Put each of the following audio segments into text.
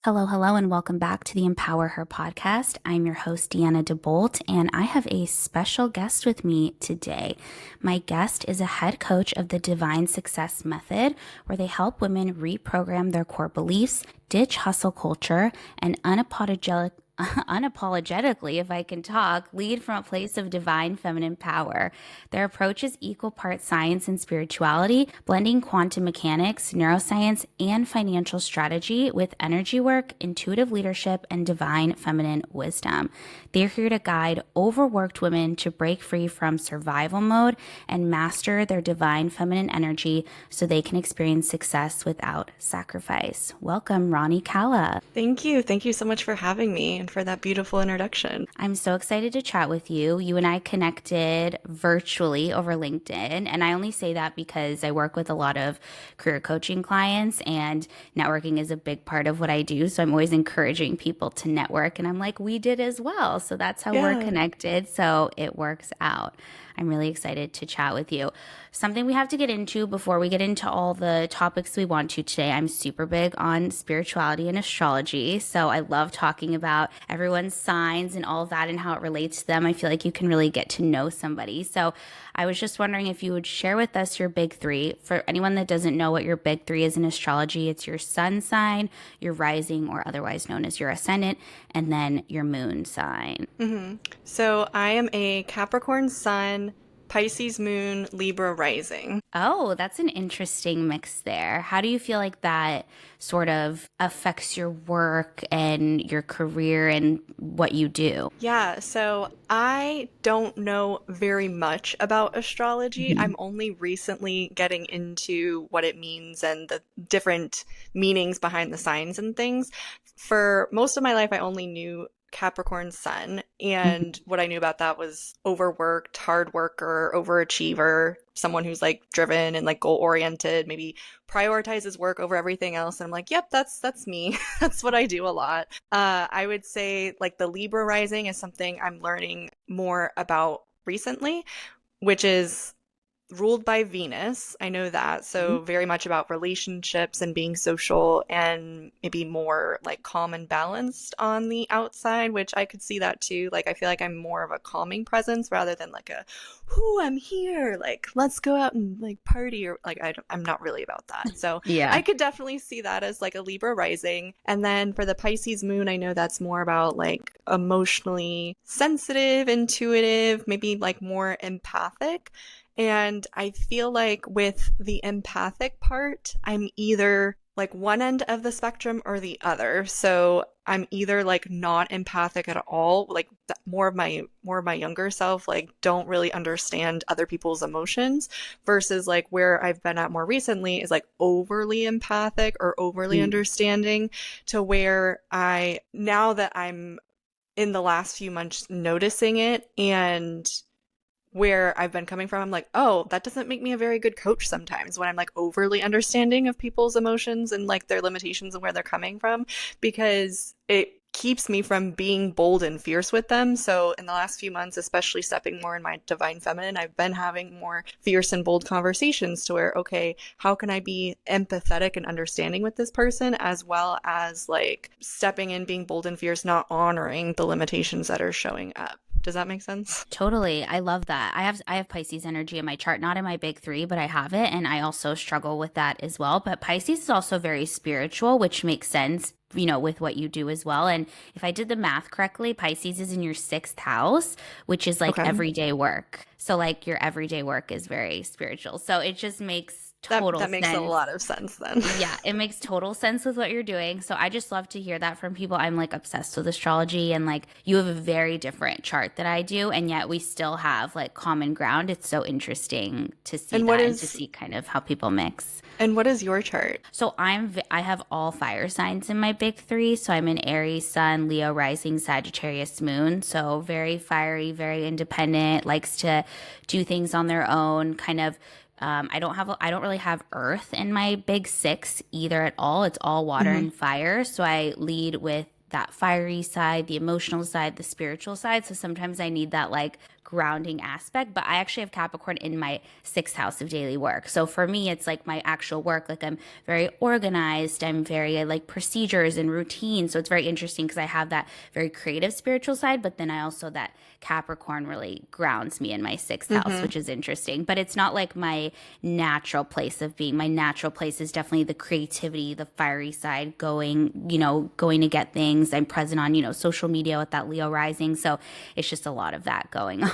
Hello, hello, and welcome back to the Empower Her podcast. I'm your host, Deanna DeBolt, and I have a special guest with me today. My guest is a head coach of the Divine Success Method, where they help women reprogram their core beliefs, ditch hustle culture, and unapologetically, if I can talk, lead from a place of divine feminine power. Their approach is equal parts science and spirituality, blending quantum mechanics, neuroscience, and financial strategy with energy work, intuitive leadership, and divine feminine wisdom. They're here to guide overworked women to break free from survival mode and master their divine feminine energy so they can experience success without sacrifice. Welcome, Ronnie Calla. Thank you. Thank you so much for having me and for that beautiful introduction. I'm so excited to chat with you. You and I connected virtually over LinkedIn. And I only say that because I work with a lot of career coaching clients and networking is a big part of what I do. So I'm always encouraging people to network. And I'm like, we did as well. So that's how we're connected. So it works out. I'm really excited to chat with you. Something we have to get into before we get into all the topics we want to today. I'm super big on spirituality and astrology. So I love talking about everyone's signs and all of that and how it relates to them. I feel like you can really get to know somebody. So I was just wondering if you would share with us your big three. For anyone that doesn't know what your big three is in astrology, it's your sun sign, your rising, or otherwise known as your ascendant, and then your moon sign. So I am a Capricorn sun, Pisces moon, Libra rising. Oh, that's an interesting mix there. How do you feel like that sort of affects your work and your career and what you do? Yeah, so I don't know very much about astrology. I'm only recently getting into what it means and the different meanings behind the signs and things. For most of my life, I only knew Capricorn sun, and what I knew about that was overworked, hard worker, overachiever, someone who's like driven and like goal oriented, maybe prioritizes work over everything else. And I'm like, yep, that's me. That's what I do a lot. I would say like the Libra rising is something I'm learning more about recently, which is ruled by Venus. I know that. So very much about relationships and being social and maybe more like calm and balanced on the outside, which I could see that too. Like I feel like I'm more of a calming presence rather than like a, whoo, I'm here, like let's go out and like party, or like I'm not really about that. So Yeah. I could definitely see that as like a Libra rising. And then for the Pisces moon, I know that's more about like emotionally sensitive, intuitive, maybe like more empathic. And I feel like with the empathic part, I'm either like one end of the spectrum or the other. So I'm either like not empathic at all, like more of my younger self, like don't really understand other people's emotions, versus like where I've been at more recently is like overly empathic or overly understanding, to where now that I'm in the last few months noticing it and where I've been coming from, I'm like, oh, that doesn't make me a very good coach sometimes when I'm like overly understanding of people's emotions and like their limitations and where they're coming from, because it keeps me from being bold and fierce with them. So in the last few months, especially stepping more in my divine feminine, I've been having more fierce and bold conversations to where, okay, how can I be empathetic and understanding with this person, as well as like stepping in, being bold and fierce, not honoring the limitations that are showing up. Does that make sense? Totally. I love that. I have Pisces energy in my chart, not in my big three, but I have it. And I also struggle with that as well. But Pisces is also very spiritual, which makes sense, with what you do as well. And if I did the math correctly, Pisces is in your sixth house, which is like everyday work. So like your everyday work is very spiritual. So it just makes total that makes sense. a lot of sense then. Yeah, it makes total sense with what you're doing. So I just love to hear that from people. I'm like obsessed with astrology, and like you have a very different chart that I do, and yet we still have like common ground. It's so interesting to see and to see kind of how people mix. And what is your chart? So I have all fire signs in my big three. So I'm an Aries sun, Leo rising, Sagittarius moon. So very fiery, very independent, likes to do things on their own, kind of. I don't really have earth in my big six either at all. It's all water and fire. So I lead with that fiery side, the emotional side, the spiritual side. So sometimes I need that like grounding aspect. But I actually have Capricorn in my sixth house of daily work. So for me, it's like my actual work. Like I'm very organized. I like procedures and routines. So it's very interesting because I have that very creative spiritual side, but then I also that Capricorn really grounds me in my sixth house, Mm-hmm. which is interesting. But it's not like my natural place of being. My natural place is definitely the creativity, the fiery side, going to get things. I'm present on, social media with that Leo rising. So it's just a lot of that going on.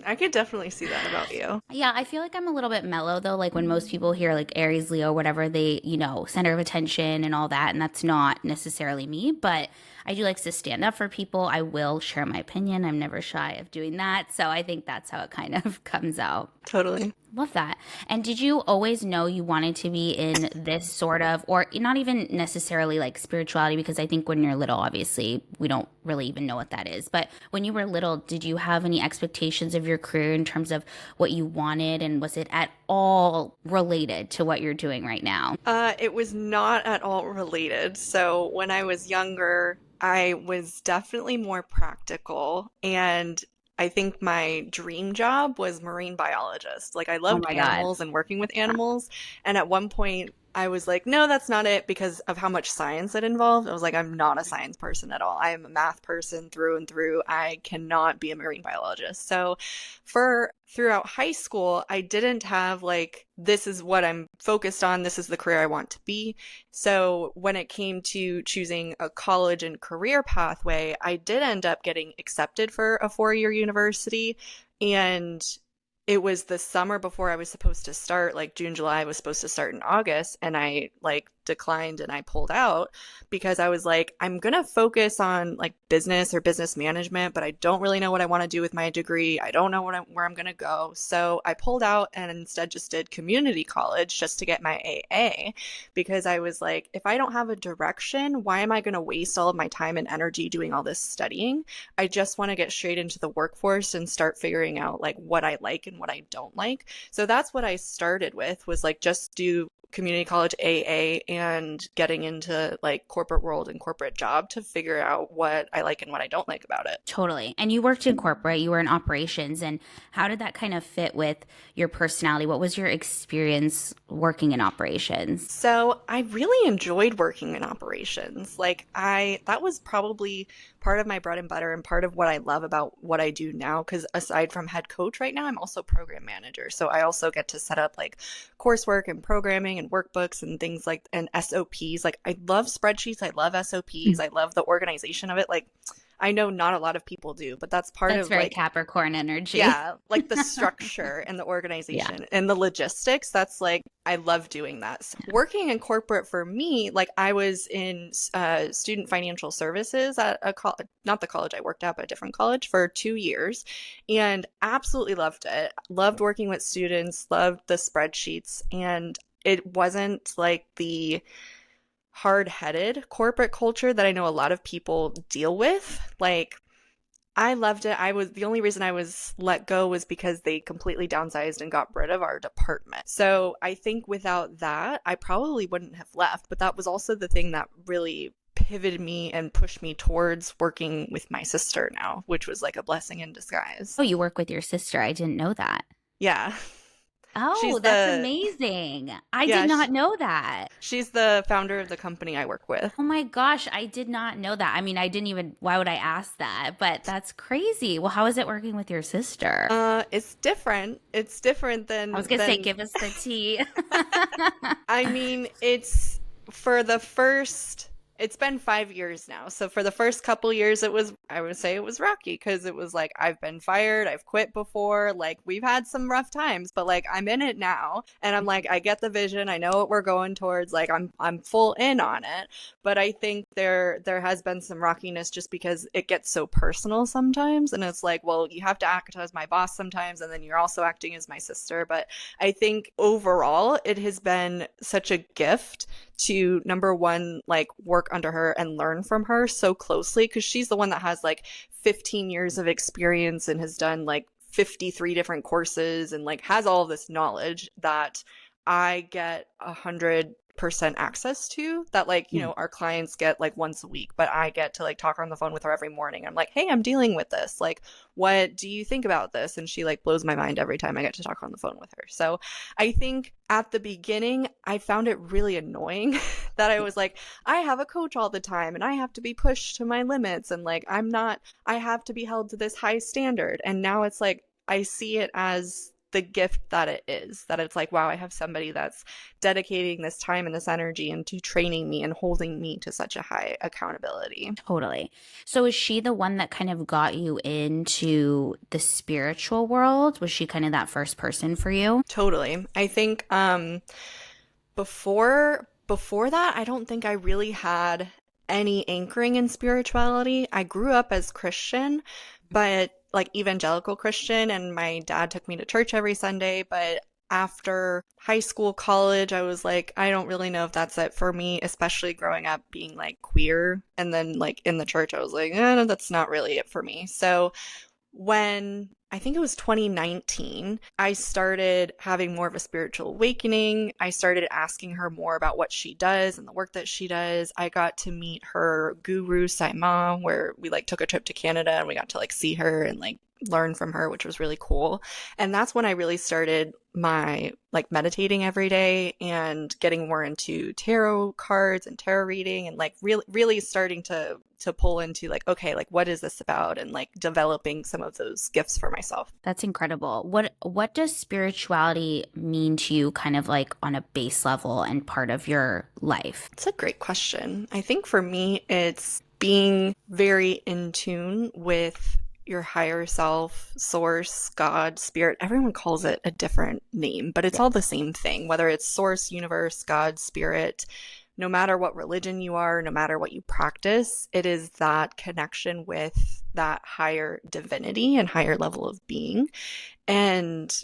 I could definitely see that about you. Yeah, I feel like I'm a little bit mellow though. Like when most people hear like Aries, Leo, whatever, they, center of attention and all that. And that's not necessarily me, but I do like to stand up for people. I will share my opinion. I'm never shy of doing that. So I think that's how it kind of comes out. Totally. Love that. And did you always know you wanted to be in this sort of, or not even necessarily like spirituality? Because I think when you're little, obviously, we don't really even know what that is. But when you were little, did you have any expectations of your career in terms of what you wanted? And was it at all related to what you're doing right now? It was not at all related. So when I was younger, I was definitely more practical, and I think my dream job was marine biologist. Like I Oh loved my God. animals and working with animals, and at one point I was like, no, that's not it because of how much science it involved. I was like, I'm not a science person at all. I am a math person through and through. I cannot be a marine biologist. So for throughout high school, I didn't have like, this is what I'm focused on. This is the career I want to be. So when it came to choosing a college and career pathway, I did end up getting accepted for a 4-year university. And it was the summer before I was supposed to start, like June, July, I was supposed to start in August, and I like declined and I pulled out because I was like, I'm gonna focus on like business or business management, but I don't really know what I want to do with my degree. I don't know where I'm gonna go. So I pulled out and instead just did community college just to get my AA because I was like, if I don't have a direction, why am I gonna waste all of my time and energy doing all this studying? I just want to get straight into the workforce and start figuring out like what I like and what I don't like. So that's what I started with, was like just do community college AA and getting into like corporate world and corporate job to figure out what I like and what I don't like about it. Totally. And you worked in corporate, you were in operations. And how did that kind of fit with your personality? What was your experience working in operations? So I really enjoyed working in operations. That was probably part of my bread and butter and part of what I love about what I do now. Because aside from head coach right now, I'm also program manager. So I also get to set up like coursework and programming and workbooks and things like, and SOPs. Like I love spreadsheets. I love SOPs. I love the organization of it. Like I know not a lot of people do, but that's part That's of very like, Capricorn energy. yeah, like the structure and the Yeah. organization and the logistics. That's like, I love doing that. So working in corporate for me, like I was in student financial services at a college, not the college I worked at, but a different college for 2 years, and absolutely loved it. Loved working with students, loved the spreadsheets. And it wasn't like the hard-headed corporate culture that I know a lot of people deal with. Like I loved it. The only reason I was let go was because they completely downsized and got rid of our department. So I think without that, I probably wouldn't have left. But that was also the thing that really pivoted me and pushed me towards working with my sister now, which was like a blessing in disguise. Oh, you work with your sister. I didn't know that. Yeah. Oh, She's that's the amazing. I did yeah, not know that. she's the founder of the company I work with. Oh my gosh, I did not know that. I mean, I didn't even, why would I ask that? But that's crazy. Well, how is it working with your sister? It's different. It's different I was gonna say, give us the tea. I mean, for the first, it's been 5 years now. So for the first couple years, I would say it was rocky because it was like, I've been fired, I've quit before, like we've had some rough times, but like I'm in it now and I'm like, I get the vision, I know what we're going towards, like I'm full in on it. But I think there has been some rockiness just because it gets so personal sometimes. And it's like, well, you have to act as my boss sometimes, and then you're also acting as my sister. But I think overall, it has been such a gift to, number one, like work under her and learn from her so closely, because she's the one that has like 15 years of experience and has done like 53 different courses and like has all of this knowledge that I get 100 100% access to, that like, you know, our clients get like once a week, but I get to like talk on the phone with her every morning. I'm like, hey, I'm dealing with this. Like, what do you think about this? And she like blows my mind every time I get to talk on the phone with her. So I think at the beginning, I found it really annoying that I was like, I have a coach all the time and I have to be pushed to my limits. And like, I have to be held to this high standard. And now it's like, I see it as the gift that it is, that it's like, wow, I have somebody that's dedicating this time and this energy into training me and holding me to such a high accountability. Totally. So is she the one that kind of got you into the spiritual world? Was she kind of that first person for you? Totally. I think before that, I don't think I really had any anchoring in spirituality. I grew up as Christian, but like evangelical Christian, and my dad took me to church every Sunday. But after high school, college, I was like, I don't really know if that's it for me, especially growing up being like queer. And then like in the church, I was like, no, that's not really it for me. So when I think it was 2019, I started having more of a spiritual awakening. I started asking her more about what she does and the work that she does. I got to meet her guru, Saima, where we like took a trip to Canada and we got to like see her and like learn from her, which was really cool. And that's when I really started my like meditating every day and getting more into tarot cards and tarot reading and like really starting to pull into like, okay, like what is this about, and like developing some of those gifts for myself. That's incredible. What does spirituality mean to you kind of like on a base level and part of your life? It's a great question. I think for me, it's being very in tune with your higher self, source, God, spirit. Everyone calls it a different name, but it's all the same thing, whether it's source, universe, God, spirit. No matter what religion you are, no matter what you practice, it is that connection with that higher divinity and higher level of being. And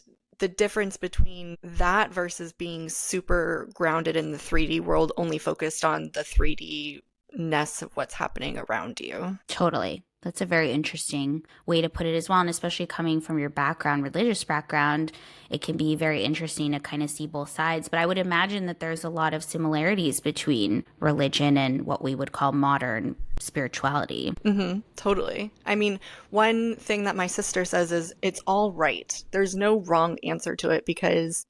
the difference between that versus being super grounded in the 3D world, only focused on the 3D-ness of what's happening around you. Totally. That's a very interesting way to put it as well. And especially coming from your background, religious background, it can be very interesting to kind of see both sides. But I would imagine that there's a lot of similarities between religion and what we would call modern spirituality. Totally. I mean, one thing that my sister says is it's all right. There's no wrong answer to it, because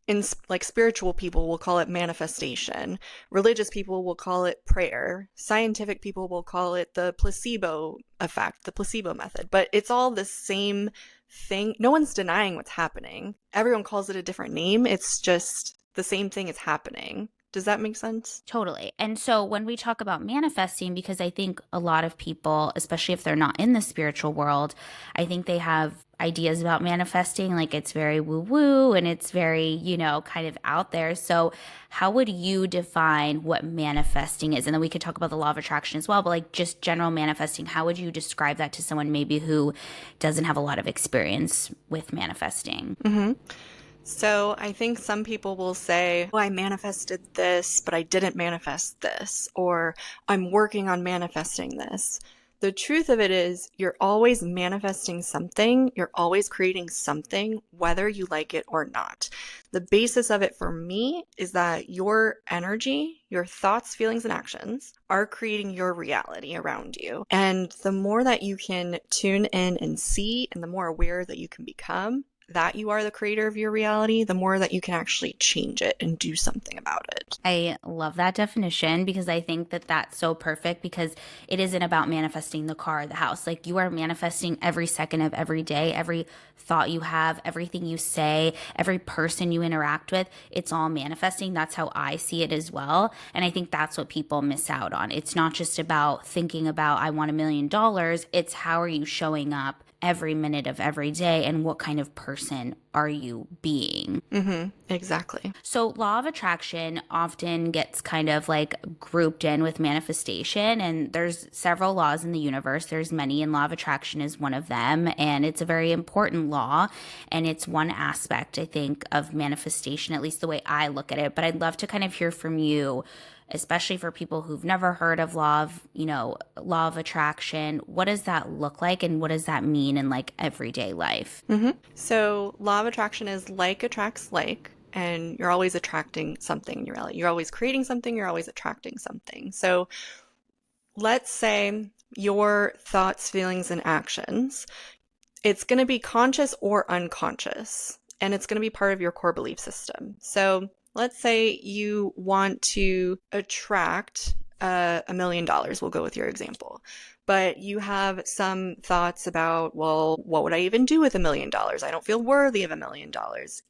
in like spiritual people will call it manifestation. Religious people will call it prayer. Scientific people will call it the placebo effect, the placebo method. But it's all the same thing. No one's denying what's happening. Everyone calls it a different name. It's just the same thing is happening. Does that make sense? Totally. And so when we talk about manifesting, because I think a lot of people, especially if they're not in the spiritual world, I think they have ideas about manifesting, like it's very woo-woo and it's very, you know, kind of out there. So how would you define what manifesting is? And then we could talk about the law of attraction as well, but like just general manifesting, how would you describe that to someone maybe who doesn't have a lot of experience with manifesting? So I think some people will say, oh, I manifested this, but I didn't manifest this, or I'm working on manifesting this. The truth of it is you're always manifesting something. You're always creating something, whether you like it or not. The basis of it for me is that your energy, your thoughts, feelings, and actions are creating your reality around you. And the more that you can tune in and see, and the more aware that you can become, that you are the creator of your reality, the more that you can actually change it and do something about it. I love that definition, because I think that that's so perfect, because it isn't about manifesting the car or the house. Like you are manifesting every second of every day, every thought you have, everything you say, every person you interact with, it's all manifesting. That's how I see it as well. And I think that's what people miss out on. It's not just about thinking about, I want $1 million. It's how are you showing up every minute of every day, and what kind of person are you being? Exactly. So law of attraction often gets kind of like grouped in with manifestation, and there's several laws in the universe. There's many, and law of attraction is one of them, and it's a very important law, and it's one aspect, I think, of manifestation, at least the way I look at it. But I'd love to kind of hear from you, especially for people who've never heard of law of attraction. What does that look like, and what does that mean in like everyday life? So law of attraction is like attracts like. and you're always attracting something in your reality. You're always creating something, you're always attracting something. So let's say your thoughts, feelings, and actions, it's going to be conscious or unconscious, and it's going to be part of your core belief system. So let's say you want to attract $1 million. We'll go with your example. But you have some thoughts about, well, what would I even do with $1 million? I don't feel worthy of $1 million.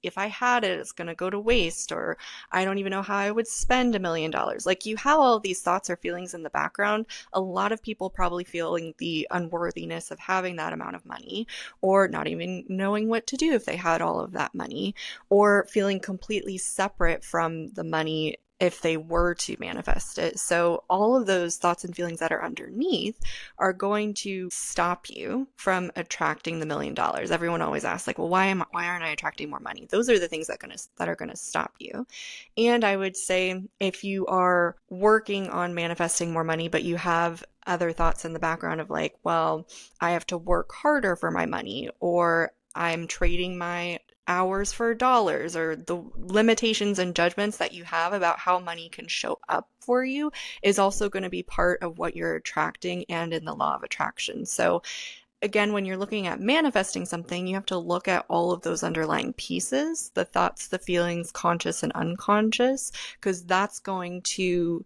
If I had it, it's going to go to waste, or I don't even know how I would spend $1 million. Like, you have all of these thoughts or feelings in the background. A lot of people probably feeling the unworthiness of having that amount of money, or not even knowing what to do if they had all of that money, or feeling completely separate from the money if they were to manifest it. So all of those thoughts and feelings that are underneath are going to stop you from attracting the $1 million. Everyone always asks, like, well, why aren't I attracting more money? Those are the things that are going to stop you. And I would say, if you are working on manifesting more money, but you have other thoughts in the background of, like, well, I have to work harder for my money, or I'm trading my hours for dollars, or the limitations and judgments that you have about how money can show up for you, is also going to be part of what you're attracting and in the law of attraction. So again, when you're looking at manifesting something, you have to look at all of those underlying pieces, the thoughts, the feelings, conscious and unconscious, because that's going to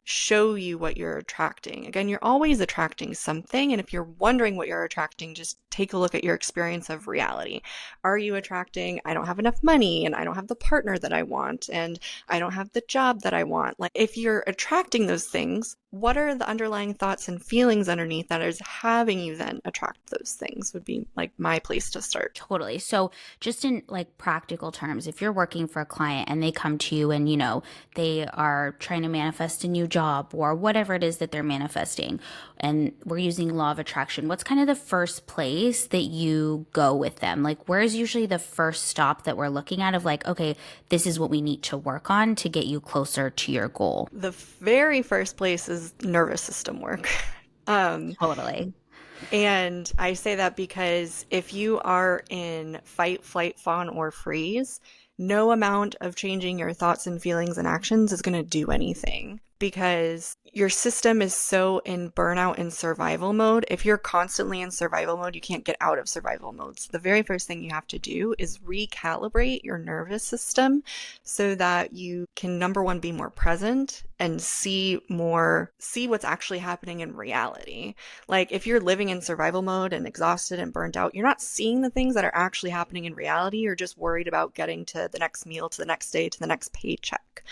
show you what you're attracting. Again, you're always attracting something. And if you're wondering what you're attracting, just take a look at your experience of reality. Are you attracting, I don't have enough money, and I don't have the partner that I want, and I don't have the job that I want? Like, if you're attracting those things, what are the underlying thoughts and feelings underneath that is having you then attract those things, would be like my place to start. Totally. So just in like practical terms, if you're working for a client and they come to you and, they are trying to manifest a new job or whatever it is that they're manifesting, and we're using law of attraction, what's kind of the first place that you go with them? Like, where is usually the first stop that we're looking at of, like, okay, this is what we need to work on to get you closer to your goal? The very first place is nervous system work. Totally. And I say that because if you are in fight, flight, fawn, or freeze, no amount of changing your thoughts and feelings and actions is going to do anything, because your system is so in burnout and survival mode. If you're constantly in survival mode, you can't get out of survival mode. So the very first thing you have to do is recalibrate your nervous system so that you can, number one, be more present and see what's actually happening in reality. Like, if you're living in survival mode and exhausted and burnt out, you're not seeing the things that are actually happening in reality. You're just worried about getting to the next meal, to the next day, to the next paycheck.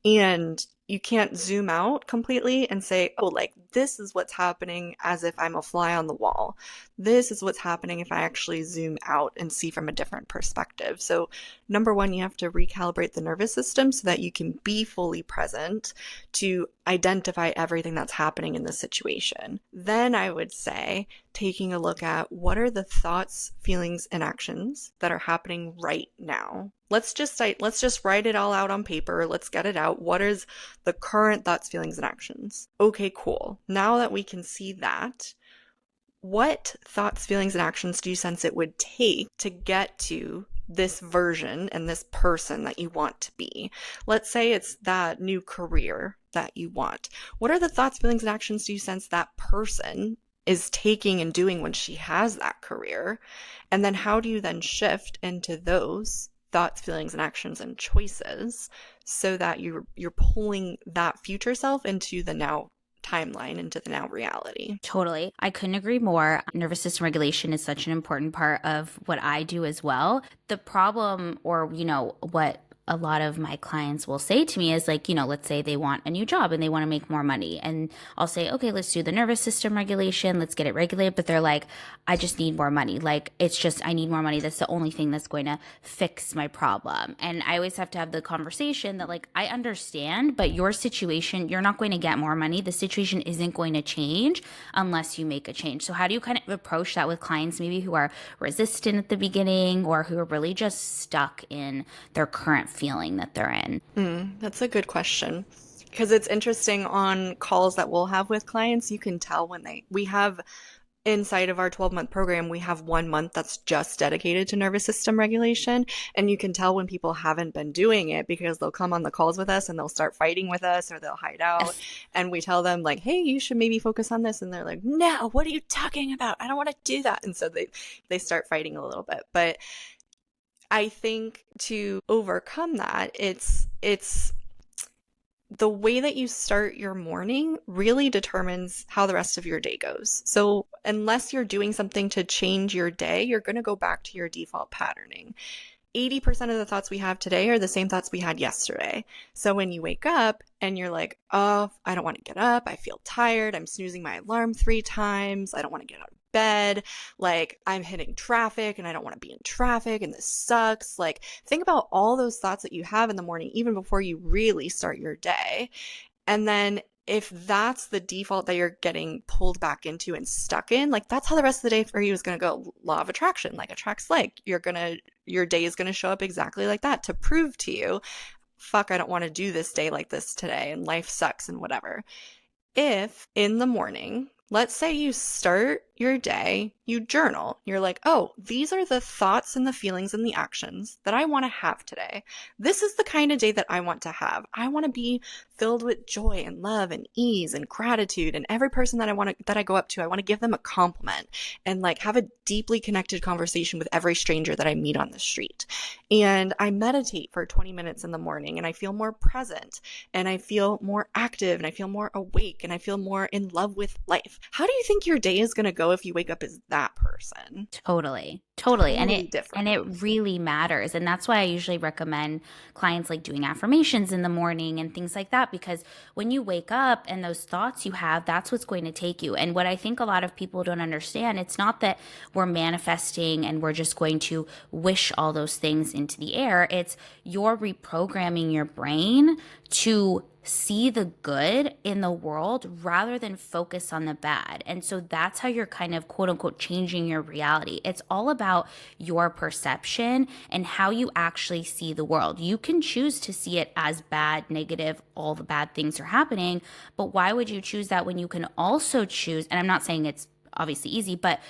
And you can't zoom out completely and say, oh, like, this is what's happening as if I'm a fly on the wall. This is what's happening if I actually zoom out and see from a different perspective. So number one, you have to recalibrate the nervous system so that you can be fully present to identify everything that's happening in the situation. Then I would say taking a look at, what are the thoughts, feelings, and actions that are happening right now. Let's just write it all out on paper. Let's get it out. What is the current thoughts, feelings, and actions? Okay, cool. Now that we can see that, what thoughts, feelings, and actions do you sense it would take to get to this version and this person that you want to be? Let's say it's that new career that you want. What are the thoughts, feelings, and actions do you sense that person is taking and doing when she has that career? And then how do you then shift into those thoughts, feelings, and actions and choices so that you're pulling that future self into the now timeline, into the now reality? Totally. I couldn't agree more. Nervous system regulation is such an important part of what I do as well. The problem, or, what a lot of my clients will say to me is, like, let's say they want a new job and they want to make more money. And I'll say, okay, let's do the nervous system regulation. Let's get it regulated. But they're like, I just need more money. Like, it's just, I need more money. That's the only thing that's going to fix my problem. And I always have to have the conversation that, like, I understand, but your situation, you're not going to get more money. The situation isn't going to change unless you make a change. So how do you kind of approach that with clients maybe who are resistant at the beginning, or who are really just stuck in their current feeling that they're in? That's a good question, because it's interesting on calls that we'll have with clients. You can tell when we have inside of our 12-month program, we have 1 month that's just dedicated to nervous system regulation. And you can tell when people haven't been doing it because they'll come on the calls with us and they'll start fighting with us or they'll hide out. Yes. And we tell them like, hey, you should maybe focus on this. And they're like, no, what are you talking about? I don't want to do that. And so they start fighting a little bit. But I think to overcome that, it's the way that you start your morning really determines how the rest of your day goes. So unless you're doing something to change your day, you're going to go back to your default patterning. 80% of the thoughts we have today are the same thoughts we had yesterday. So when you wake up and you're like, oh, I don't want to get up. I feel tired. I'm snoozing my alarm 3 times. I don't want to get out of bed. Like, I'm hitting traffic and I don't want to be in traffic and this sucks. Like, think about all those thoughts that you have in the morning, even before you really start your day. And then if that's the default that you're getting pulled back into and stuck in, like that's how the rest of the day for you is going to go. Law of attraction, like attracts like. Your day is going to show up exactly like that to prove to you, fuck, I don't want to do this day like this today and life sucks and whatever. If in the morning, let's say you start your day, you journal, you're like, oh, these are the thoughts and the feelings and the actions that I want to have today. This is the kind of day that I want to have. I want to be filled with joy and love and ease and gratitude. And every person that I go up to, I want to give them a compliment and like have a deeply connected conversation with every stranger that I meet on the street. And I meditate for 20 minutes in the morning and I feel more present and I feel more active and I feel more awake and I feel more in love with life. How do you think your day is going to go if you wake up as that person? Totally. Totally different. And it really matters. And that's why I usually recommend clients like doing affirmations in the morning and things like that, because when you wake up and those thoughts you have, that's what's going to take you. And what I think a lot of people don't understand, it's not that we're manifesting and we're just going to wish all those things into the air. It's you're reprogramming your brain to see the good in the world rather than focus on the bad. And so that's how you're kind of quote unquote changing your reality. It's all about your perception and how you actually see the world. You can choose to see it as bad, negative, all the bad things are happening, but why would you choose that when you can also choose, and I'm not saying it's obviously easy, but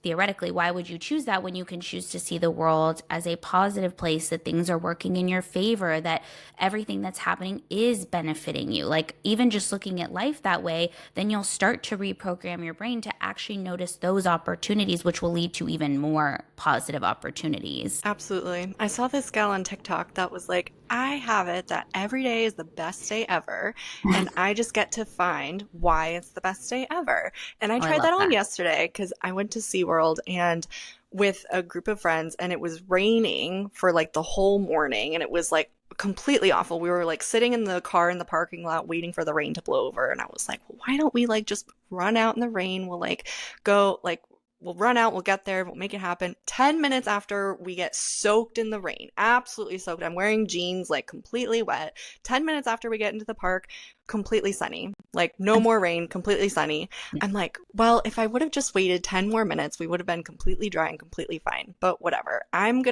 theoretically, why would you choose that when you can choose to see the world as a positive place, that things are working in your favor, that everything that's happening is benefiting you? Like even just looking at life that way, then you'll start to reprogram your brain to actually notice those opportunities, which will lead to even more positive opportunities. Absolutely. I saw this gal on TikTok that was like, I have it that every day is the best day ever, and I just get to find why it's the best day ever. And I Oh, I tried love that on that. yesterday because I went to SeaWorld and with a group of friends, and it was raining for like the whole morning, and it was like completely awful. We were like sitting in the car in the parking lot waiting for the rain to blow over, and I was like, well, why don't we like just run out in the rain? We'll like go like we'll run out, we'll get there, we'll make it happen. 10 minutes after we get soaked in the rain, absolutely soaked. I'm wearing jeans, like completely wet. 10 minutes after we get into the park, completely sunny. Like no more rain, completely sunny. I'm like, well, if I would have just waited 10 more minutes, we would have been completely dry and completely fine. But whatever. I'm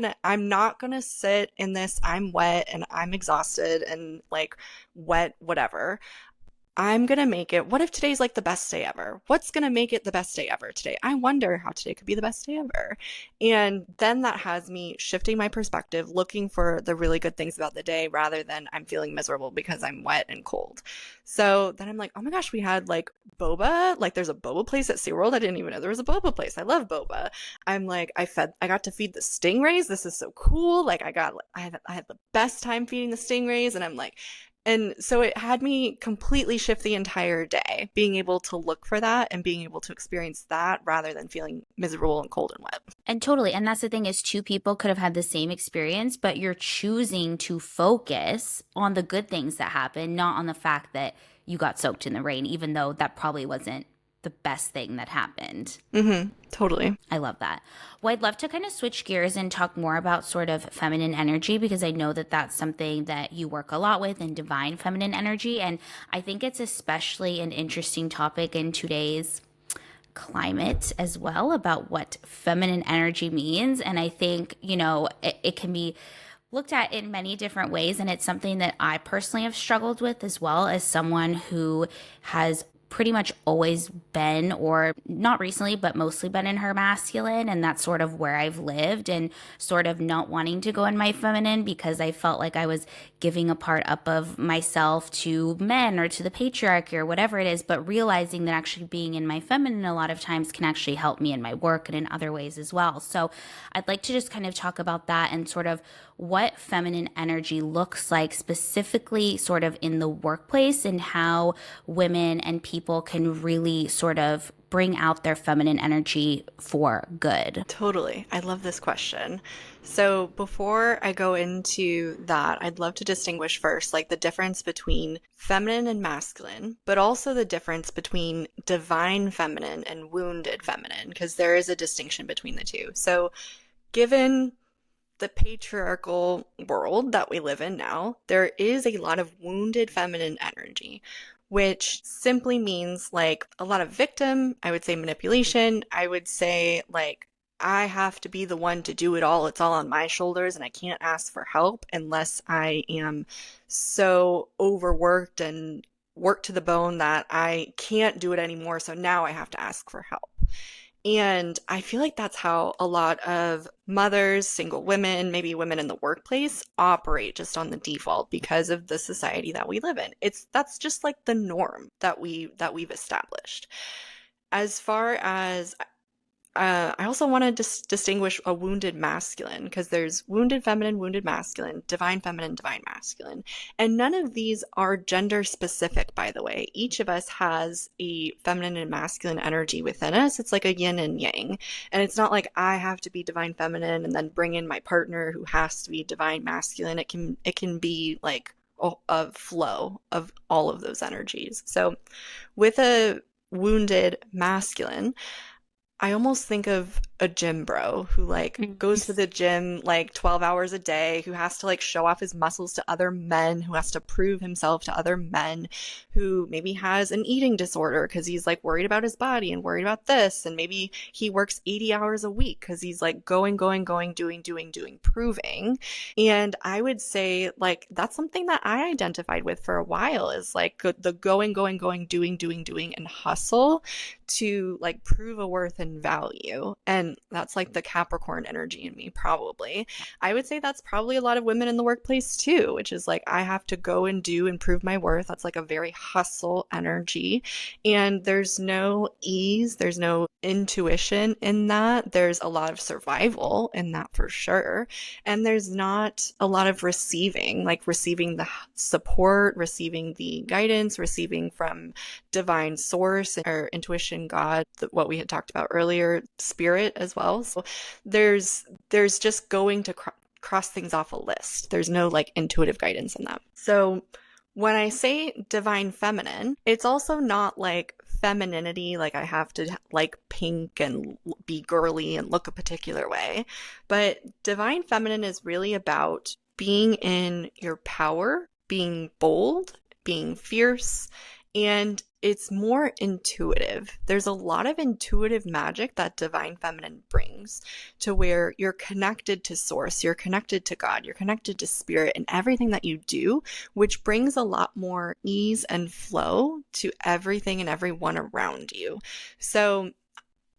not gonna sit in this. I'm wet and I'm exhausted and like wet, whatever. I'm gonna make it. What if today's like the best day ever? What's gonna make it the best day ever today? I wonder how today could be the best day ever. And then that has me shifting my perspective, looking for the really good things about the day rather than I'm feeling miserable because I'm wet and cold. So then I'm like, oh my gosh, we had like boba. Like there's a boba place at SeaWorld. I didn't even know there was a boba place. I love boba. I'm like, I got to feed the stingrays. This is so cool. Like I had the best time feeding the stingrays. And I'm like, and so it had me completely shift the entire day, being able to look for that and being able to experience that rather than feeling miserable and cold and wet. And totally. And that's the thing is two people could have had the same experience, but you're choosing to focus on the good things that happen, not on the fact that you got soaked in the rain, even though that probably wasn't the best thing that happened. Totally. I love that. Well, I'd love to kind of switch gears and talk more about sort of feminine energy, because I know that that's something that you work a lot with, in divine feminine energy. And I think it's especially an interesting topic in today's climate as well, about what feminine energy means. And I think, it can be looked at in many different ways. And it's something that I personally have struggled with as well, as someone who has pretty much always been, or not recently, but mostly been in her masculine. And that's sort of where I've lived, and sort of not wanting to go in my feminine because I felt like I was giving a part up of myself to men or to the patriarchy or whatever it is, but realizing that actually being in my feminine a lot of times can actually help me in my work and in other ways as well. So I'd like to just kind of talk about that and sort of what feminine energy looks like specifically sort of in the workplace, and how women and people can really sort of bring out their feminine energy for good. Totally. I love this question. So before I go into that, I'd love to distinguish first, like the difference between feminine and masculine, but also the difference between divine feminine and wounded feminine, because there is a distinction between the two. So given the patriarchal world that we live in now, there is a lot of wounded feminine energy, which simply means like a lot of victim, I would say manipulation, I would say like I have to be the one to do it all. It's all on my shoulders and I can't ask for help unless I am so overworked and worked to the bone that I can't do it anymore. So now I have to ask for help. And I feel like that's how a lot of mothers, single women, maybe women in the workplace operate just on the default because of the society that we live in. That's just like the norm that we've established. As far as I also want to distinguish a wounded masculine, because there's wounded feminine, wounded masculine, divine feminine, divine masculine. And none of these are gender specific, by the way. Each of us has a feminine and masculine energy within us. It's like a yin and yang. And it's not like I have to be divine feminine and then bring in my partner who has to be divine masculine. It can be like a flow of all of those energies. So with a wounded masculine, I almost think of a gym bro who like goes to the gym like 12 hours a day, who has to like show off his muscles to other men, who has to prove himself to other men, who maybe has an eating disorder because he's like worried about his body and worried about this. And maybe he works 80 hours a week because he's like going, doing, proving. And I would say like that's something that I identified with for a while, is like the going, doing, and hustle to like prove a worth and value. And that's like the Capricorn energy in me, probably. I would say that's probably a lot of women in the workplace too, which is like I have to go and do and prove my worth. That's like a very hustle energy. And there's no ease, there's no intuition in that. There's a lot of survival in that for sure. And there's not a lot of receiving, like receiving the support, receiving the guidance, receiving from divine source or intuition, God, what we had talked about earlier, spirit as well. So there's just going to cross things off a list. There's no like intuitive guidance in that. So when I say divine feminine, it's also not like femininity, like I have to like pink and be girly and look a particular way. But divine feminine is really about being in your power, being bold, being fierce, and it's more intuitive. There's a lot of intuitive magic that divine feminine brings, to where you're connected to source, you're connected to God, you're connected to spirit in everything that you do, which brings a lot more ease and flow to everything and everyone around you. So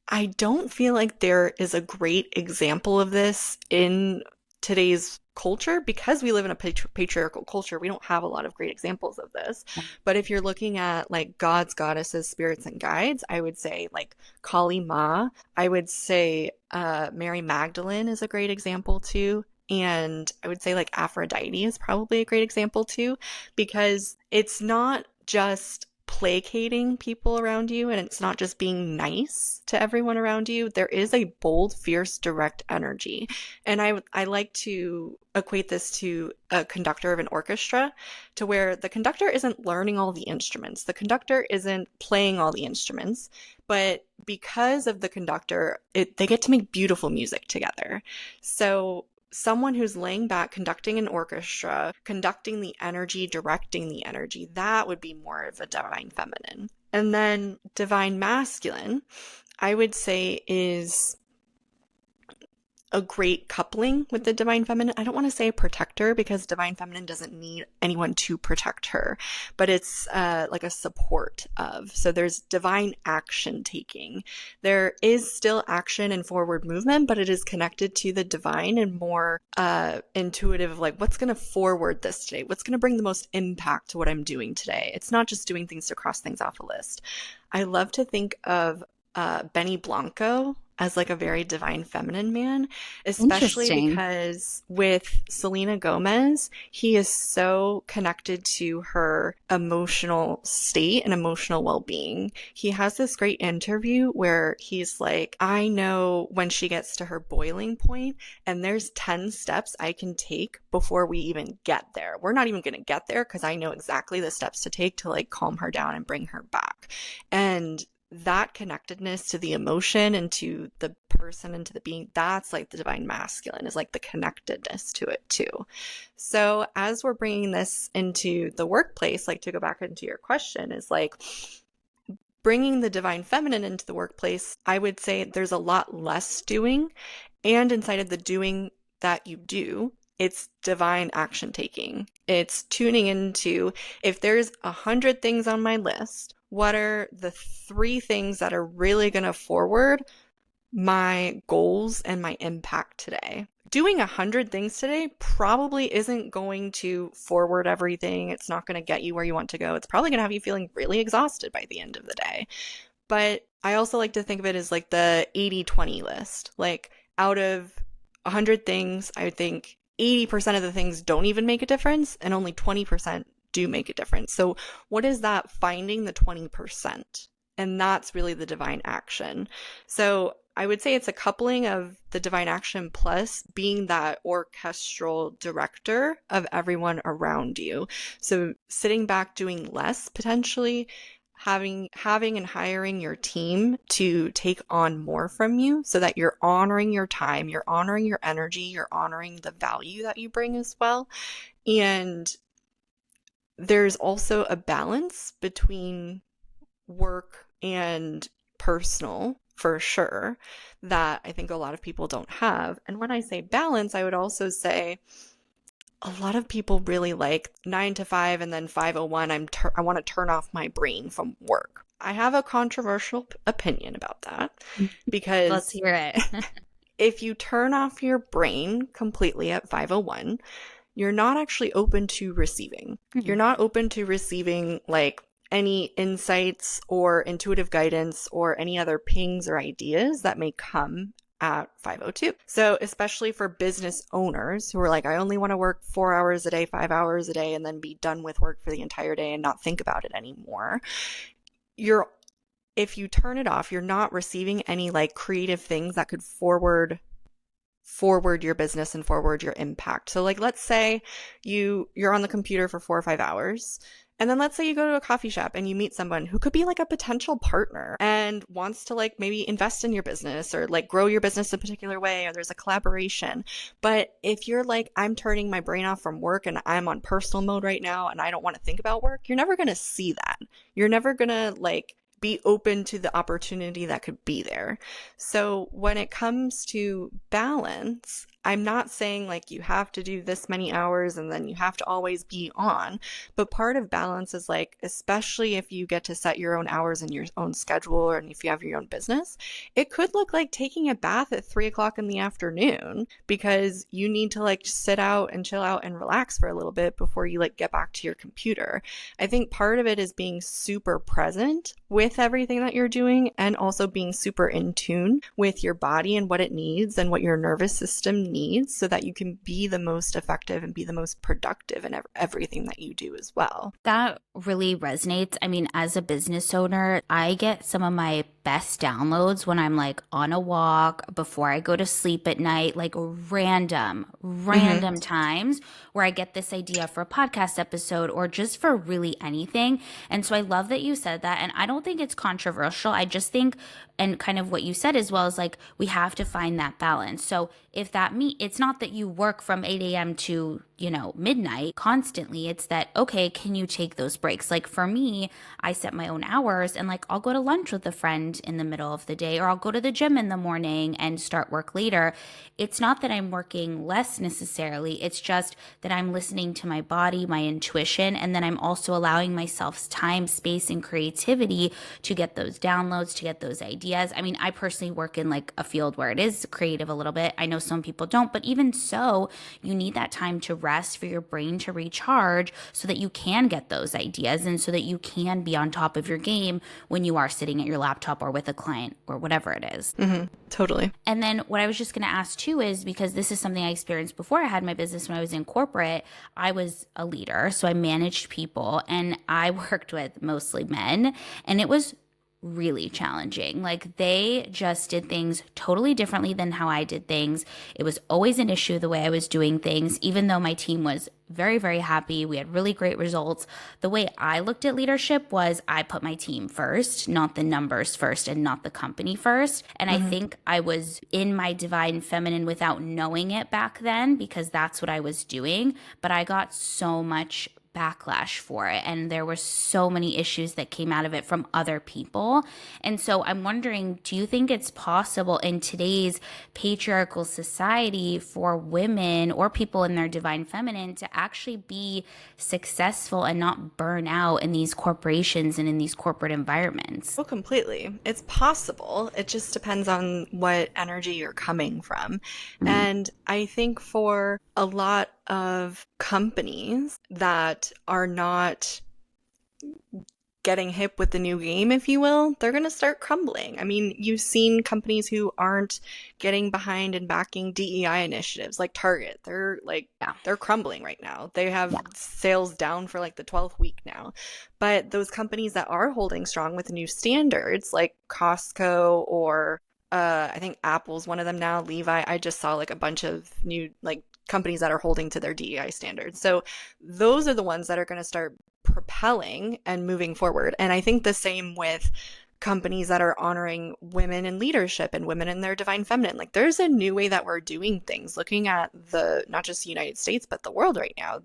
I don't feel like there is a great example of this in today's culture, because we live in a patriarchal culture. We don't have a lot of great examples of this. But if you're looking at like gods, goddesses, spirits, and guides, I would say like Kali Ma. I would say Mary Magdalene is a great example too. And I would say like Aphrodite is probably a great example too, because it's not just placating people around you, and it's not just being nice to everyone around you. There is a bold, fierce, direct energy. And I like to equate this to a conductor of an orchestra, to where the conductor isn't learning all the instruments. The conductor isn't playing all the instruments, but because of the conductor, they get to make beautiful music together. So someone who's laying back, conducting an orchestra, conducting the energy, directing the energy, that would be more of a divine feminine. And then divine masculine, I would say, is a great coupling with the divine feminine. I don't want to say protector because divine feminine doesn't need anyone to protect her, but it's like a support of. So there's divine action taking. There is still action and forward movement, but it is connected to the divine and more intuitive of like, what's going to forward this today? What's going to bring the most impact to what I'm doing today? It's not just doing things to cross things off a list. I love to think of Benny Blanco as like a very divine feminine man, especially Interesting. because with Selena Gomez, he is so connected to her emotional state and emotional well-being. He has this great interview where he's like, I know when she gets to her boiling point, and there's 10 steps I can take before we even get there. We're not even going to get there because I know exactly the steps to take to like calm her down and bring her back. And that connectedness to the emotion and to the person and to the being, that's like the divine masculine, is like the connectedness to it too. So as we're bringing this into the workplace, like to go back into your question, is like bringing the divine feminine into the workplace, I would say there's a lot less doing, and inside of the doing that you do, it's divine action taking. It's tuning into, if there's 100 things on my list, what are the 3 things that are really going to forward my goals and my impact today? Doing 100 things today probably isn't going to forward everything. It's not going to get you where you want to go. It's probably going to have you feeling really exhausted by the end of the day. But I also like to think of it as like the 80-20 list. Like out of 100 things, I would think 80% of the things don't even make a difference, and only 20% do make a difference. So what is that? Finding the 20%. And that's really the divine action. So I would say it's a coupling of the divine action plus being that orchestral director of everyone around you. So sitting back, doing less potentially, having and hiring your team to take on more from you so that you're honoring your time, you're honoring your energy, you're honoring the value that you bring as well. And there's also a balance between work and personal, for sure, that I think a lot of people don't have. And when I say balance, I would also say a lot of people really like 9 to 5 and then 5:01 I want to turn off my brain from work. I have a controversial opinion about that Let's because hear it. if you turn off your brain completely at 5:01, you're not actually open to receiving. You're not open to receiving like any insights or intuitive guidance or any other pings or ideas that may come at 5:02. So especially for business owners who are like, I only want to work 4 hours a day, 5 hours a day, and then be done with work for the entire day and not think about it anymore. If you turn it off, you're not receiving any like creative things that could forward your business and forward your impact. So like, let's say you're on the computer for 4 or 5 hours. And then let's say you go to a coffee shop and you meet someone who could be like a potential partner and wants to like maybe invest in your business or like grow your business a particular way, or there's a collaboration. But if you're like, I'm turning my brain off from work and I'm on personal mode right now and I don't want to think about work, you're never going to see that. You're never going to like be open to the opportunity that could be there. So when it comes to balance, I'm not saying like you have to do this many hours and then you have to always be on, but part of balance is like, especially if you get to set your own hours and your own schedule, and if you have your own business, it could look like taking a bath at 3 o'clock in the afternoon because you need to like sit out and chill out and relax for a little bit before you like get back to your computer. I think part of it is being super present with everything that you're doing, and also being super in tune with your body and what it needs and what your nervous system needs so that you can be the most effective and be the most productive in everything that you do as well. That really resonates. I mean, as a business owner, I get some of my best downloads when I'm like on a walk, before I go to sleep at night, like random times where I get this idea for a podcast episode or just for really anything. And so I love that you said that. And I don't think it's controversial. I just think, and kind of what you said as well, is like we have to find that balance. So if that it's not that you work from 8 a.m. to midnight constantly. It's that, okay, can you take those breaks? Like for me, I set my own hours and like I'll go to lunch with a friend in the middle of the day, or I'll go to the gym in the morning and start work later. It's not that I'm working less necessarily. It's just that I'm listening to my body, my intuition, and then I'm also allowing myself time, space, and creativity to get those downloads, to get those ideas. I mean, I personally work in like a field where it is creative a little bit. I know some people don't, but even so, you need that time to rest for your brain to recharge so that you can get those ideas and so that you can be on top of your game when you are sitting at your laptop or with a client or whatever it is. Totally. And then what I was just going to ask too is, because this is something I experienced before I had my business when I was in corporate, I was a leader. So I managed people and I worked with mostly men, and it was really challenging. Like they just did things totally differently than how I did things. It was always an issue the way I was doing things, even though my team was very, very happy. We had really great results. The way I looked at leadership was I put my team first, not the numbers first and not the company first. And I think I was in my divine feminine without knowing it back then, because that's what I was doing. But I got so much backlash for it, and there were so many issues that came out of it from other people. And so I'm wondering, do you think it's possible in today's patriarchal society for women or people in their divine feminine to actually be successful and not burn out in these corporations and in these corporate environments? Oh, completely. It's possible. It just depends on what energy you're coming from. And I think for a lot of companies that are not getting hip with the new game, if you will, they're going to start crumbling. I mean, you've seen companies who aren't getting behind and backing DEI initiatives like Target. They're crumbling right now. They have sales down for like the 12th week now. But those companies that are holding strong with new standards like Costco or I think Apple's one of them now, Levi. I just saw like a bunch of new like companies that are holding to their DEI standards. So those are the ones that are going to start propelling and moving forward. And I think the same with companies that are honoring women in leadership and women in their divine feminine. Like there's a new way that we're doing things, looking at the not just the United States but the world right now.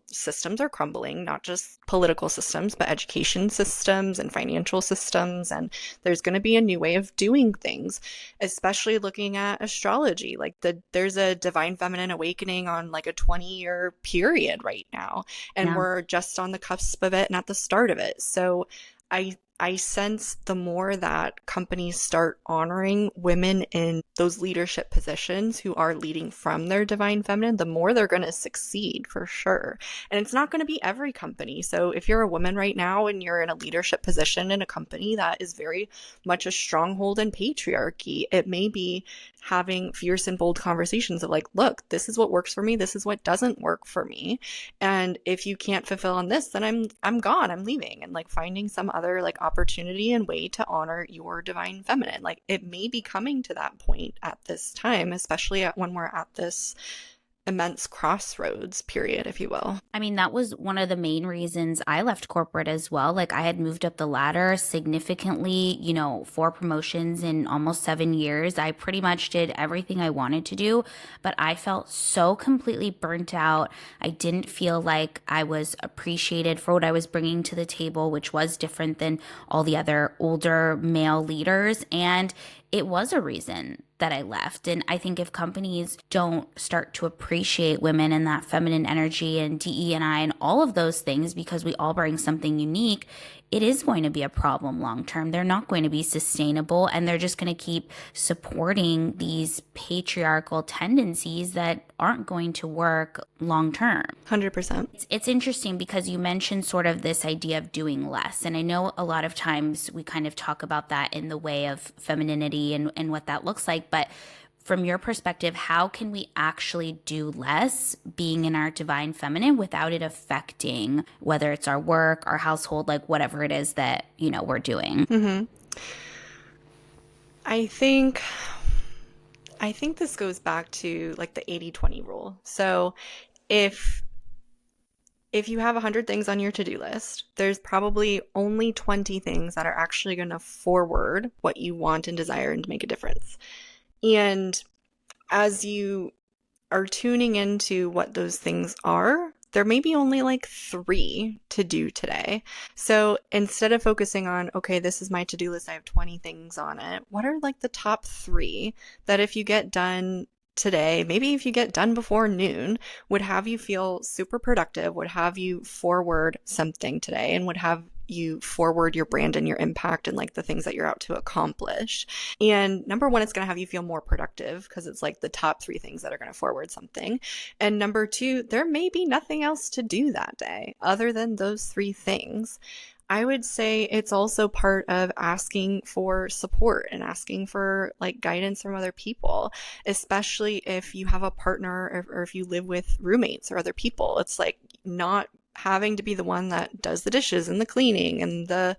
Systems are crumbling, not just political systems but education systems and financial systems, and there's going to be a new way of doing things, especially looking at astrology. Like there's a divine feminine awakening on like a 20-year period right now, and we're just on the cusp of it and at the start of it. So I sense the more that companies start honoring women in those leadership positions who are leading from their divine feminine, the more they're going to succeed for sure. And it's not going to be every company. So if you're a woman right now and you're in a leadership position in a company that is very much a stronghold in patriarchy, it may be having fierce and bold conversations of like, look, this is what works for me. This is what doesn't work for me. And if you can't fulfill on this, then I'm gone. I'm leaving. And like finding some other like opportunity and way to honor your divine feminine. Like it may be coming to that point at this time, especially when we're at this immense crossroads period, if you will. I mean, that was one of the main reasons I left corporate as well. Like I had moved up the ladder significantly, 4 promotions in almost 7 years. I pretty much did everything I wanted to do, but I felt so completely burnt out. I didn't feel like I was appreciated for what I was bringing to the table, which was different than all the other older male leaders. And it was a reason that I left. And I think if companies don't start to appreciate women and that feminine energy and DE&I and all of those things, because we all bring something unique, it is going to be a problem long term. They're not going to be sustainable, and they're just going to keep supporting these patriarchal tendencies that aren't going to work long term. 100%. It's interesting because you mentioned sort of this idea of doing less. And I know a lot of times we kind of talk about that in the way of femininity and what that looks like. But from your perspective, how can we actually do less being in our divine feminine without it affecting whether it's our work, our household, like whatever it is that, we're doing? Mm-hmm. I think this goes back to like the 80-20 rule. So if you have 100 things on your to-do list, there's probably only 20 things that are actually going to forward what you want and desire and to make a difference. And as you are tuning into what those things are, there may be only like three to do today. So instead of focusing on, okay, this is my to-do list, I have 20 things on it, what are like the top three that if you get done today, maybe if you get done before noon, would have you feel super productive, would have you forward something today, and would have you forward your brand and your impact and like the things that you're out to accomplish. And number one, it's going to have you feel more productive because it's like the top three things that are going to forward something. And number two, there may be nothing else to do that day other than those three things. I would say it's also part of asking for support and asking for like guidance from other people, especially if you have a partner or if you live with roommates or other people. It's like not having to be the one that does the dishes and the cleaning and the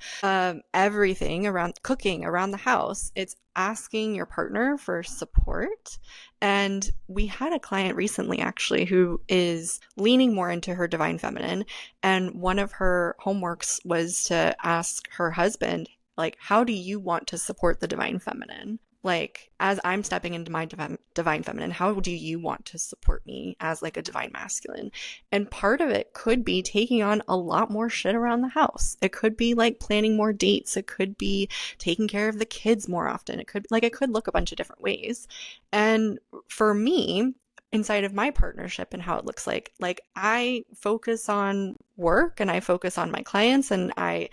everything around cooking around the house. It's asking your partner for support. And we had a client recently actually who is leaning more into her divine feminine. And one of her homeworks was to ask her husband, like, how do you want to support the divine feminine? Like, as I'm stepping into my divine feminine, how do you want to support me as like a divine masculine? And part of it could be taking on a lot more shit around the house. It could be like planning more dates. It could be taking care of the kids more often. It could look a bunch of different ways. And for me, inside of my partnership and how it looks like I focus on work and I focus on my clients and I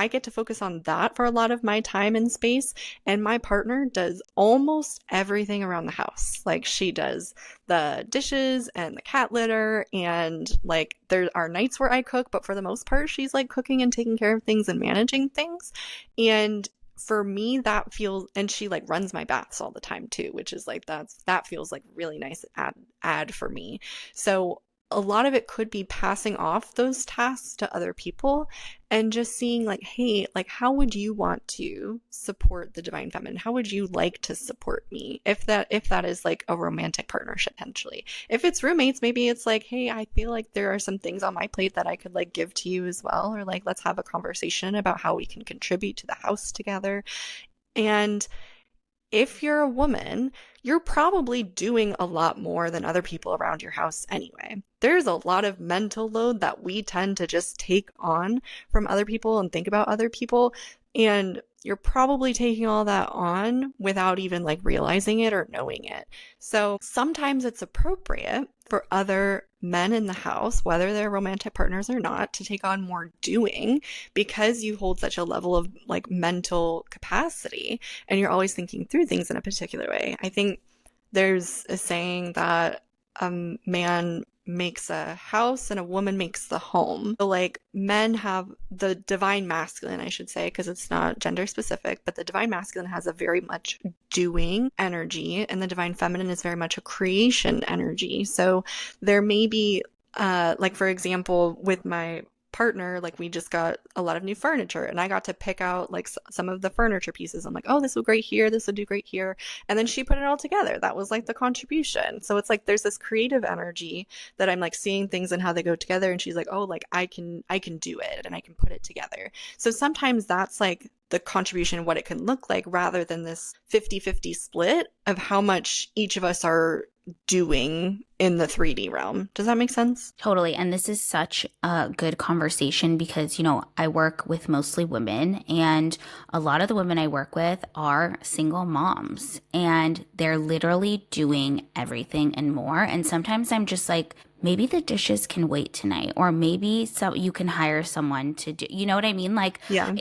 get to focus on that for a lot of my time and space, and my partner does almost everything around the house. Like she does the dishes and the cat litter, and like there are nights where I cook, but for the most part she's like cooking and taking care of things and managing things. And for me, that feels, and she like runs my baths all the time too, which is like that feels like really nice add for me. So a lot of it could be passing off those tasks to other people and just seeing like, hey, like how would you want to support the divine feminine? How would you like to support me? If that is like a romantic partnership, potentially. If it's roommates, maybe it's like, hey, I feel like there are some things on my plate that I could like give to you as well, or like let's have a conversation about how we can contribute to the house together. And if you're a woman, you're probably doing a lot more than other people around your house anyway. There's a lot of mental load that we tend to just take on from other people and think about other people. And you're probably taking all that on without even like realizing it or knowing it. So sometimes it's appropriate for other men in the house, whether they're romantic partners or not, to take on more doing because you hold such a level of like mental capacity and you're always thinking through things in a particular way. I think there's a saying that a man makes a house and a woman makes the home. So like men have the divine masculine, I should say, because it's not gender specific, but the divine masculine has a very much doing energy and the divine feminine is very much a creation energy. So there may be like for example with my partner, like we just got a lot of new furniture and I got to pick out like some of the furniture pieces. I'm like, oh, this would great here, this would do great here, and then she put it all together. That was like the contribution. So it's like there's this creative energy that I'm like seeing things and how they go together, and she's like, oh, like I can do it and I can put it together. So sometimes that's like the contribution, what it can look like, rather than this 50-50 split of how much each of us are doing in the 3D realm. Does that make sense? Totally. And this is such a good conversation because, I work with mostly women, and a lot of the women I work with are single moms, and they're literally doing everything and more. And sometimes I'm just like, maybe the dishes can wait tonight, or maybe you can hire someone to do, you know what I mean? Like Yeah.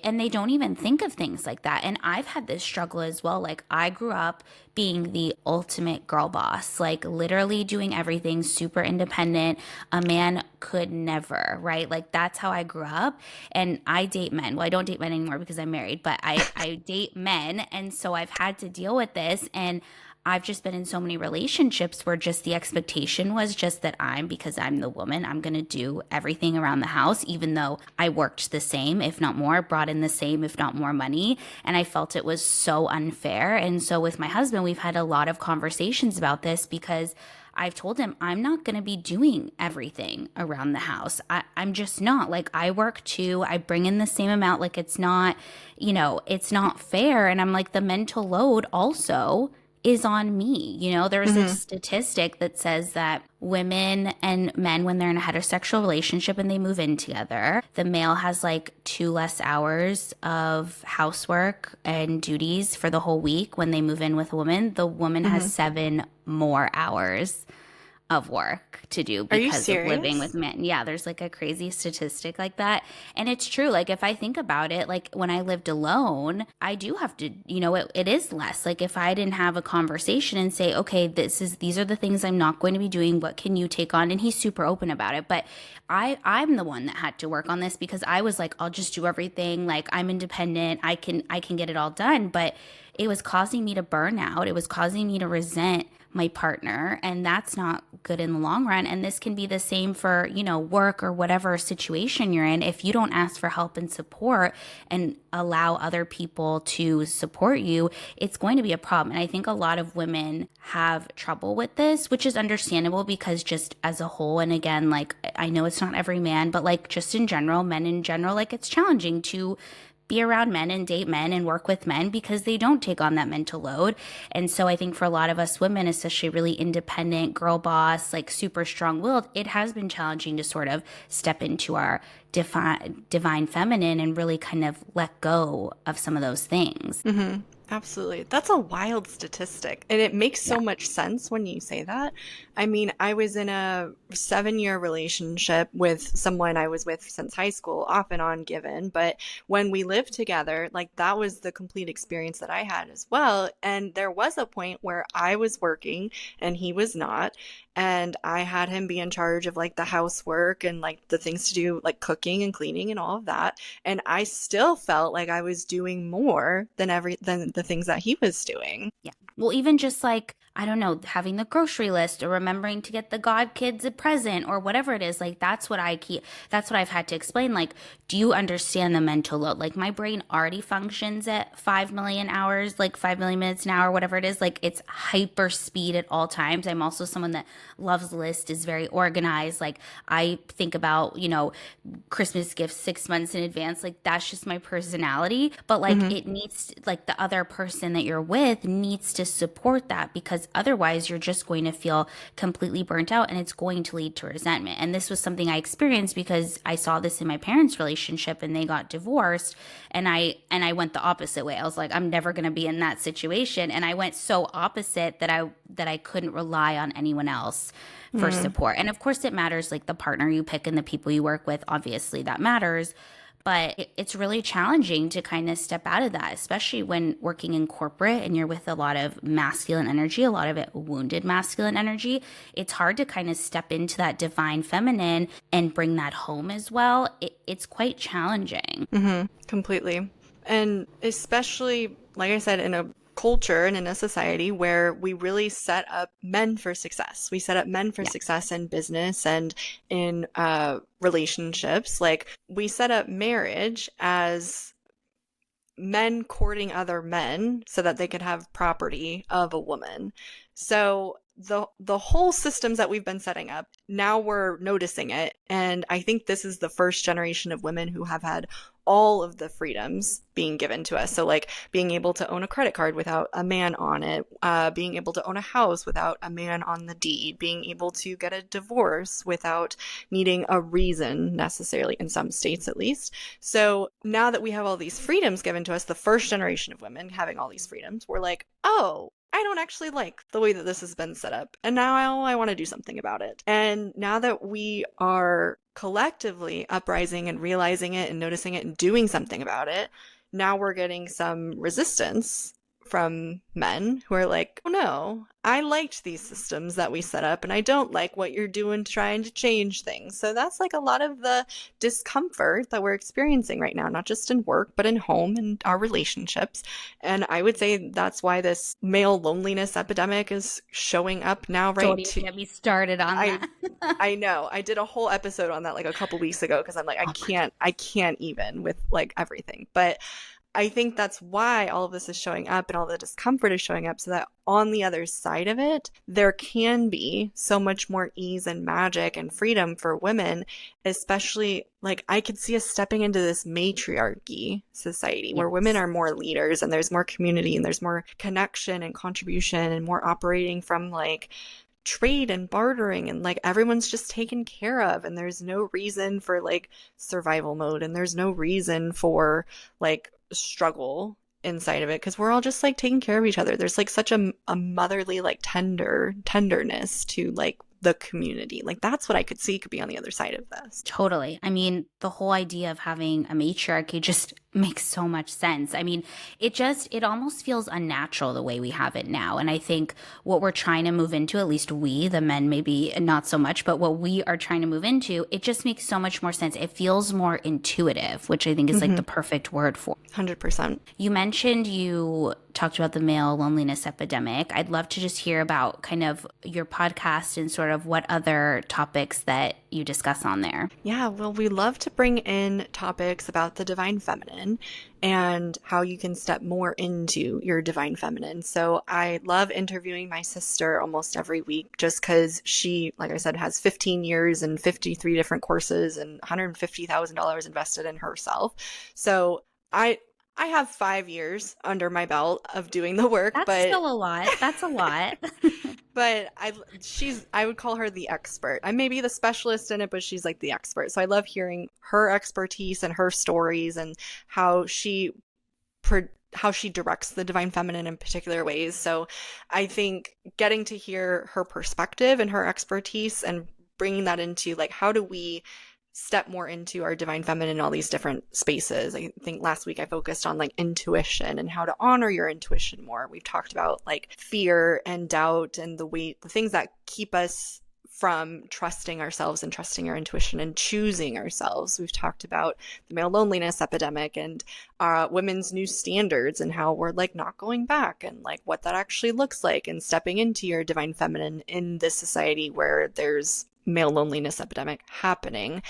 and they don't even think of things like that. And I've had this struggle as well. Like I grew up being the ultimate girl boss, like literally doing everything, super independent. A man could never, right? Like that's how I grew up. And I date men. Well, I don't date men anymore because I'm married, but I date men. And so I've had to deal with this. And I've just been in so many relationships where just the expectation was just that because I'm the woman, I'm going to do everything around the house, even though I worked the same, if not more, brought in the same, if not more money. And I felt it was so unfair. And so with my husband, we've had a lot of conversations about this because I've told him I'm not going to be doing everything around the house. I'm just not. Like I work too. I bring in the same amount. Like it's not, it's not fair. And I'm like, the mental load also is on me. You know, there's a Hmm. statistic that says that women and men, when they're in a heterosexual relationship and they move in together, the male has like 2 less hours of housework and duties for the whole week. When they move in with a woman, the woman has Hmm. 7 more hours of work to do Are you because of living with serious? men. Yeah, there's like a crazy statistic like that. And it's true. Like if I think about it, like when I lived alone, I do have to, it is less. Like if I didn't have a conversation and say, okay, these are the things I'm not going to be doing. What can you take on? And he's super open about it. But I'm the one that had to work on this because I was like, I'll just do everything. Like I'm independent. I can get it all done. But it was causing me to burn out. It was causing me to resent my partner, and that's not good in the long run. And this can be the same for, work or whatever situation you're in. If you don't ask for help and support and allow other people to support you, it's going to be a problem. And I think a lot of women have trouble with this, which is understandable because just as a whole, and again, like I know it's not every man, but like just in general, men in general, like it's challenging to be around men and date men and work with men because they don't take on that mental load. And so I think for a lot of us women, especially really independent, girl boss, like super strong willed, it has been challenging to sort of step into our divine feminine and really kind of let go of some of those things. Hmm. Absolutely. That's a wild statistic. And it makes Yeah. so much sense when you say that. I mean, I was in a 7-year relationship with someone I was with since high school, off and on given. But when we lived together, like that was the complete experience that I had as well. And there was a point where I was working and he was not. And I had him be in charge of like the housework and like the things to do, like cooking and cleaning and all of that. And I still felt like I was doing more than the things that he was doing. Yeah. Well, even just like, I don't know, having the grocery list or remembering to get the god kids a present or whatever it is, like that's what I've had to explain. Like, do you understand the mental load? Like, my brain already functions at 5 million hours, like 5 million minutes an hour, whatever it is. Like, it's hyper speed at all times. I'm also someone that loves lists, is very organized. Like, I think about, Christmas gifts 6 months in advance. Like that's just my personality. But like Hmm. it needs, like the other person that you're with needs to support that because otherwise you're just going to feel completely burnt out and it's going to lead to resentment. And this was something I experienced because I saw this in my parents' relationship and they got divorced. And I went the opposite way. I was like, I'm never going to be in that situation. And I went so opposite that I couldn't rely on anyone else for Mm. support. And of course, it matters like the partner you pick and the people you work with. Obviously, that matters. But it's really challenging to kind of step out of that, especially when working in corporate and you're with a lot of masculine energy, a lot of it wounded masculine energy. It's hard to kind of step into that divine feminine and bring that home as well. It's quite challenging. Hmm. Completely. And especially, like I said, in a culture and in a society where we really set up men for success. We set up men for Yeah. success in business and in relationships. Like we set up marriage as men courting other men so that they could have property of a woman. So the whole systems that we've been setting up, now we're noticing it. And I think this is the first generation of women who have had all of the freedoms being given to us. So like being able to own a credit card without a man on it, being able to own a house without a man on the deed, being able to get a divorce without needing a reason necessarily, in some states at least. So now that we have all these freedoms given to us, the first generation of women having all these freedoms, we're like, oh, I don't actually like the way that this has been set up. And now I want to do something about it. And now that we are collectively uprising and realizing it and noticing it and doing something about it, now we're getting some resistance from men who are like, oh no, I liked these systems that we set up and I don't like what you're doing trying to change things. So that's like a lot of the discomfort that we're experiencing right now, not just in work, but in home and our relationships. And I would say that's why this male loneliness epidemic is showing up now, Don't right? even get me started on I that. I know. I did a whole episode on that like a couple weeks ago because I'm like, Oh my I can't even with like everything. But I think that's why all of this is showing up and all the discomfort is showing up, so that on the other side of it, there can be so much more ease and magic and freedom for women, especially like I could see us stepping into this matriarchy society where women Yes. are more leaders and there's more community and there's more connection and contribution and more operating from like trade and bartering, and like everyone's just taken care of, and there's no reason for like survival mode, and there's no reason for like struggle inside of it, because we're all just like taking care of each other. There's like such a motherly like tenderness to like the community. Like that's what I could see could be on the other side of this. Totally. I mean, the whole idea of having a matriarchy just makes so much sense. I mean, it almost feels unnatural the way we have it now. And I think what we're trying to move into, at least we, the men, maybe not so much, but what we are trying to move into, it just makes so much more sense. It feels more intuitive, which I think is like the perfect word for it. 100%. You mentioned you talked about the male loneliness epidemic. I'd love to just hear about kind of your podcast and sort of what other topics that you discuss on there. Yeah, well, we love to bring in topics about the divine feminine and how you can step more into your divine feminine. So I love interviewing my sister almost every week just because she, like I said, has 15 years and 53 different courses and $150,000 invested in herself. So I have 5 years under my belt of doing the work, That's but still a lot. That's a lot. but I would call her the expert. I may be the specialist in it, but she's like the expert. So I love hearing her expertise and her stories and how she directs the divine feminine in particular ways. So I think getting to hear her perspective and her expertise and bringing that into like how do we step more into our divine feminine in all these different spaces. I think last week I focused on like intuition and how to honor your intuition more. We've talked about like fear and doubt and the things that keep us from trusting ourselves and trusting our intuition and choosing ourselves. We've talked about the male loneliness epidemic and women's new standards and how we're like not going back and like what that actually looks like and stepping into your divine feminine in this society where there's male loneliness epidemic happening.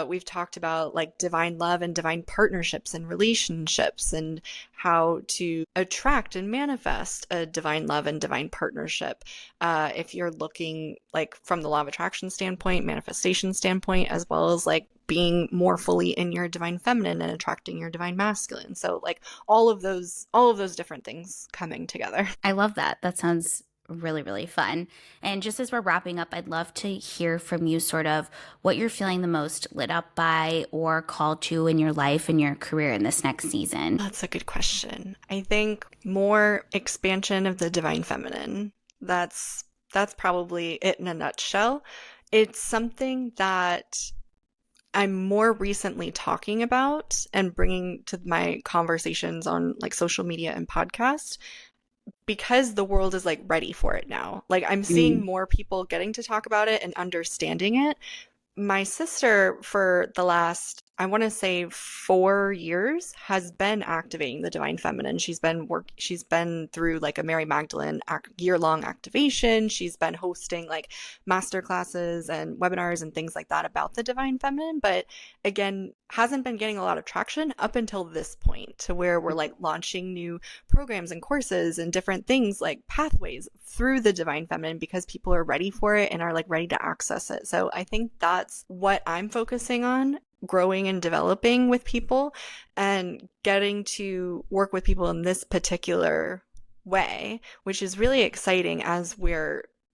We've talked about like divine love and divine partnerships and relationships and how to attract and manifest a divine love and divine partnership. If you're looking like from the law of attraction standpoint, manifestation standpoint, as well as like being more fully in your divine feminine and attracting your divine masculine. So like all of those different things coming together. I love that. That sounds really, really fun. And just as we're wrapping up, I'd love to hear from you sort of what you're feeling the most lit up by or called to in your life and your career in this next season. That's a good question. I think more expansion of the divine feminine. That's probably it in a nutshell. It's something that I'm more recently talking about and bringing to my conversations on like social media and podcasts, because the world is like ready for it now. Like I'm seeing more people getting to talk about it and understanding it. My sister for the last, I want to say 4 years has been activating the divine feminine. She's been through like a Mary Magdalene year-long activation. She's been hosting like master classes and webinars and things like that about the divine feminine, but again, hasn't been getting a lot of traction up until this point to where we're like launching new programs and courses and different things like pathways through the divine feminine because people are ready for it and are like ready to access it. So I think that's what I'm focusing on, growing and developing with people and getting to work with people in this particular way, which is really exciting as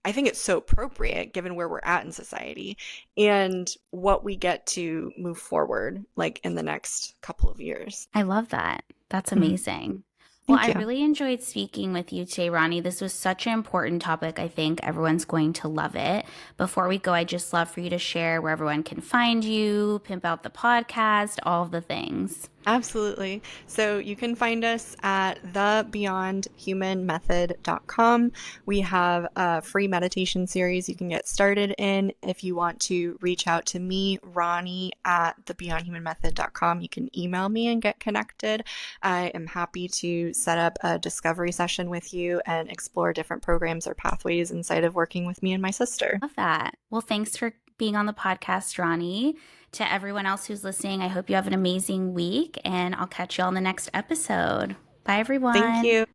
I think it's so appropriate given where we're at in society and what we get to move forward like in the next couple of years. I love that. That's amazing. Well, I really enjoyed speaking with you today, Ronnie. This was such an important topic. I think everyone's going to love it. Before we go, I'd just love for you to share where everyone can find you, pimp out the podcast, all of the things. Absolutely. So you can find us at thebeyondhumanmethod.com. We have a free meditation series you can get started in. If you want to reach out to me, Ronnie at thebeyondhumanmethod.com, you can email me and get connected. I am happy to set up a discovery session with you and explore different programs or pathways inside of working with me and my sister. Love that. Well, thanks for being on the podcast, Ronnie. to everyone else who's listening, I hope you have an amazing week, and I'll catch you all in the next episode. Bye, Thank everyone. you.